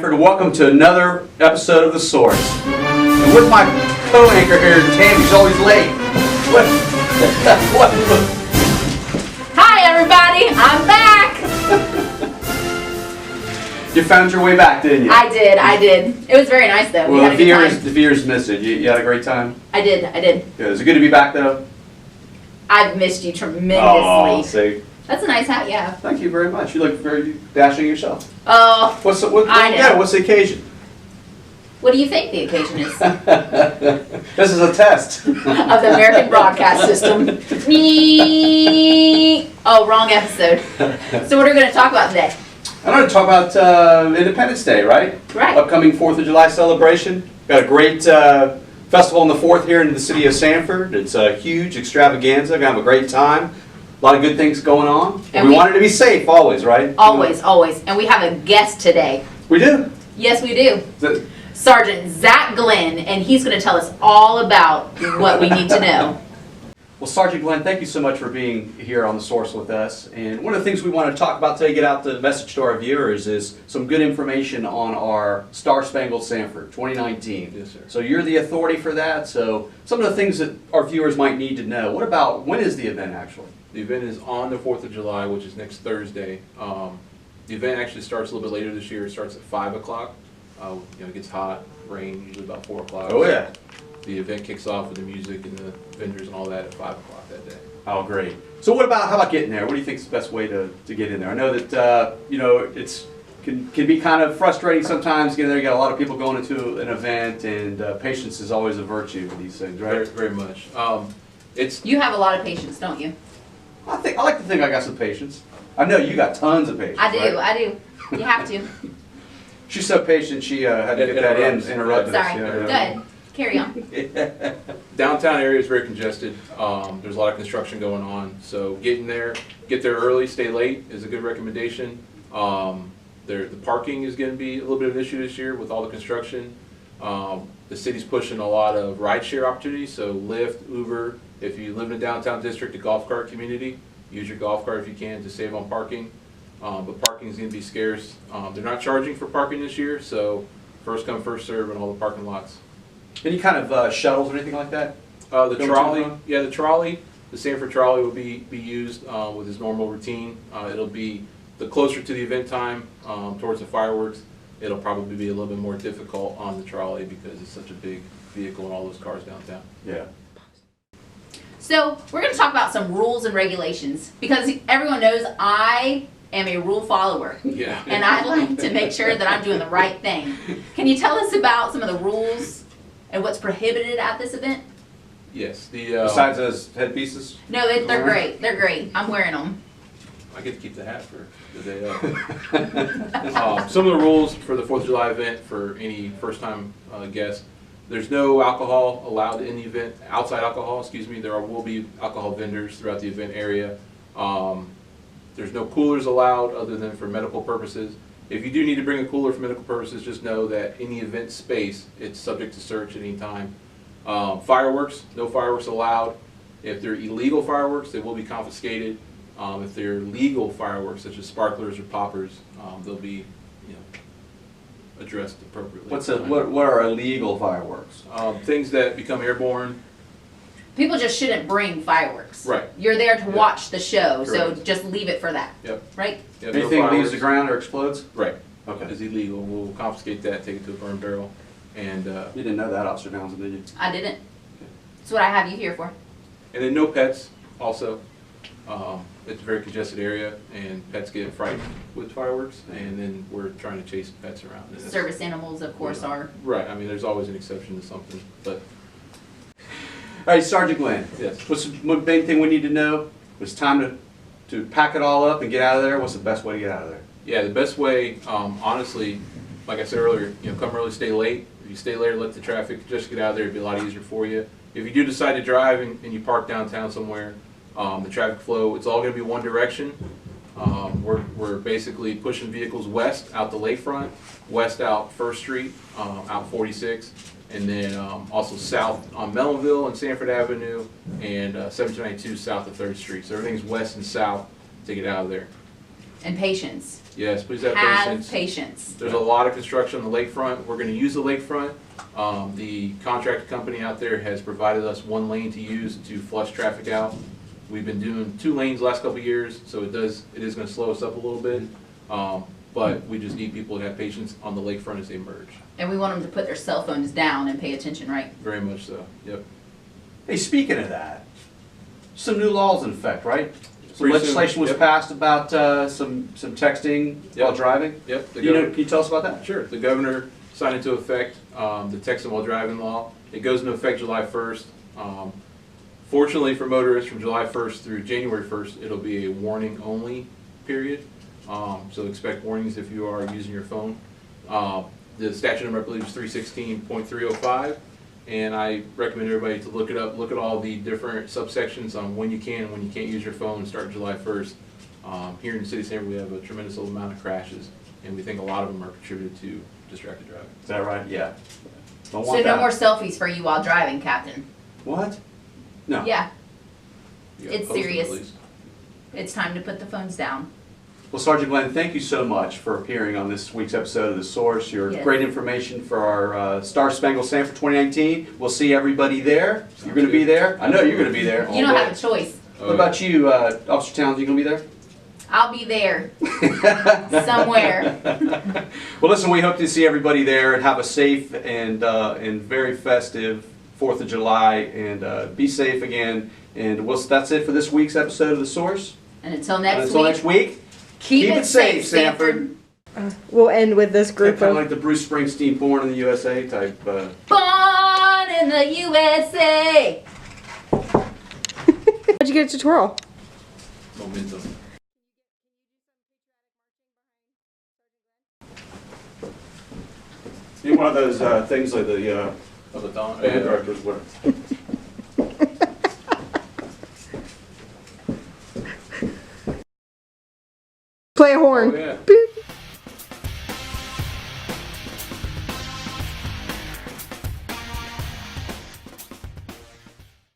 Sanford. Welcome to another episode of The Source. And with my co-anchor here, Tammy's always late. What? Hi everybody, I'm back! You found your way back, didn't you? I did. It was very nice though. Well, the viewers missed it. You had a great time? I did. Good. Is it good to be back though? I've missed you tremendously. Oh, see. That's a nice hat you have. Thank you very much. You look very dashing yourself. Oh, What's the occasion? What do you think the occasion is? This is a test. Of the American broadcast system. Oh, wrong episode. So what are we going to talk about today? I'm going to talk about Independence Day, right? Right. Upcoming 4th of July celebration. Got a great festival on the 4th here in the city of Sanford. It's a huge extravaganza. Going to have a great time. A lot of good things going on. And we want it to be safe always, right? Always. And we have a guest today. We do? Yes, we do. Sergeant Zach Glenn, and he's going to tell us all about what we need to know. Well, Sergeant Glenn, thank you so much for being here on The Source with us. And one of the things we want to talk about today, get out the message to our viewers, is some good information on our Star Spangled Sanford 2019. Yes, sir. So you're the authority for that. So some of the things that our viewers might need to know. What about, when is the event actually? The event is on the 4th of July, which is next Thursday. The event actually starts a little bit later this year. It starts at 5 o'clock. It gets hot, rain, usually about 4 o'clock. Oh, yeah. The event kicks off with the music and the vendors and all that at 5 o'clock that day. Oh, great. So how about getting there? What do you think is the best way to get in there? I know that, it's can be kind of frustrating sometimes getting there. You got a lot of people going into an event, and patience is always a virtue for these things, right? Very, very much. You have a lot of patience, don't you? I like to think I got some patience. I know you got tons of patience. I do. Right? You have to. She's so patient, she had to get that interrupted. Sorry. Good. Carry on. Downtown area is very congested. There's a lot of construction going on, so get there early, stay late is a good recommendation. The parking is going to be a little bit of an issue this year with all the construction. The city's pushing a lot of rideshare opportunities, so Lyft, Uber. If you live in a downtown district, a golf cart community, use your golf cart if you can to save on parking. But parking is going to be scarce. They're not charging for parking this year, so first come, first serve in all the parking lots. Any kind of shuttles or anything like that? The trolley, the Sanford trolley will be used with its normal routine. It'll be the closer to the event time towards the fireworks. It'll probably be a little bit more difficult on the trolley because it's such a big vehicle and all those cars downtown. Yeah. So we're going to talk about some rules and regulations because everyone knows I am a rule follower. Yeah. And I like to make sure that I'm doing the right thing. Can you tell us about some of the rules and what's prohibited at this event? Yes. Besides those headpieces? No, they're great. They're great. I'm wearing them. I get to keep the hat for the day of. Some of the rules for the 4th of July event for any first-time guest. There's no alcohol allowed in the event, outside alcohol, excuse me. There will be alcohol vendors throughout the event area. There's no coolers allowed other than for medical purposes. If you do need to bring a cooler for medical purposes, just know that in the event space, it's subject to search at any time. Fireworks, no fireworks allowed. If they're illegal fireworks, they will be confiscated. If they're legal fireworks, such as sparklers or poppers, they'll be addressed appropriately. What are illegal fireworks? Things that become airborne. People just shouldn't bring fireworks. Right. You're there to watch the show, so Correct. just leave it for that. Yep. Right? Yep, Anything no that leaves fireworks. the ground or explodes? Right. Okay. Is illegal. We'll confiscate that, take it to a burn barrel, and You didn't know that, Officer Downs, did you? I didn't. That's what I have you here for. and then no pets. Also, it's a very congested area, and pets get frightened with fireworks, and then we're trying to chase pets around. And that's- Service animals, of course, are. Right. I mean, there's always an exception to something, but All right, Sergeant Glenn. yes. What's the main thing we need to know? It's time to pack it all up and get out of there. What's the best way to get out of there? Yeah, the best way, honestly, like I said earlier, come early, stay late. If you stay later, let the traffic just get out of there. It'd be a lot easier for you. If you do decide to drive and you park downtown somewhere, the traffic flow, it's all going to be one direction. We're basically pushing vehicles west out the lakefront, west out First Street, out 46, and then also south on Mellonville and Sanford Avenue, and 1792 south of 3rd Street. So everything's west and south to get out of there. And patience. Yes, please have Have patience. patience. There's a lot of construction on the lakefront. We're gonna use the lakefront. The contract company out there has provided us 1 lane to use to flush traffic out. We've been doing 2 lanes the last couple of years, so it is gonna slow us up a little bit. But we just need people to have patience on the lakefront as they merge. And we want them to put their cell phones down and pay attention, right? Very much so, yep. Hey, speaking of that, some new laws in effect, right? Some Pretty soon, legislation was yep. passed about some texting while Yep. driving. Yep. Can you tell us about that? Sure. The governor signed into effect the texting while driving law. It goes into effect July 1st. Fortunately for motorists, from July 1st through January 1st, it'll be a warning only period. So expect warnings if you are using your phone. The statute number, I believe, is 316.305. And I recommend everybody to look it up, look at all the different subsections on when you can and when you can't use your phone, starting July 1st. Here in the city of Sanford, we have a tremendous amount of crashes, and we think a lot of them are contributed to distracted driving. Is that right? Yeah. Don't So want no that. more selfies for you while driving, Captain. What? No. Yeah, You gotta It's post them at serious. least. it's time to put the phones down. Well, Sergeant Glenn, thank you so much for appearing on this week's episode of The Source. Your Yes. great information for our Star Spangled Sanford 2019. We'll see everybody there. You're going to be good. there. I know you're going to be there. all You don't day. have a choice. What about you, Officer Towns? You going to be there? I'll be there somewhere. Well, listen, we hope to see everybody there and have a safe and very festive 4th of July, and be safe again. And that's it for this week's episode of The Source. And until And next until week, next week, keep it safe, Sanford. We'll end with this group kind of of. like the Bruce Springsteen Born in the USA type. Born in the USA. How'd you get it to twirl? Momentum. You one of those things like the Of the dawn. band directors wear. Play a horn. Oh, yeah.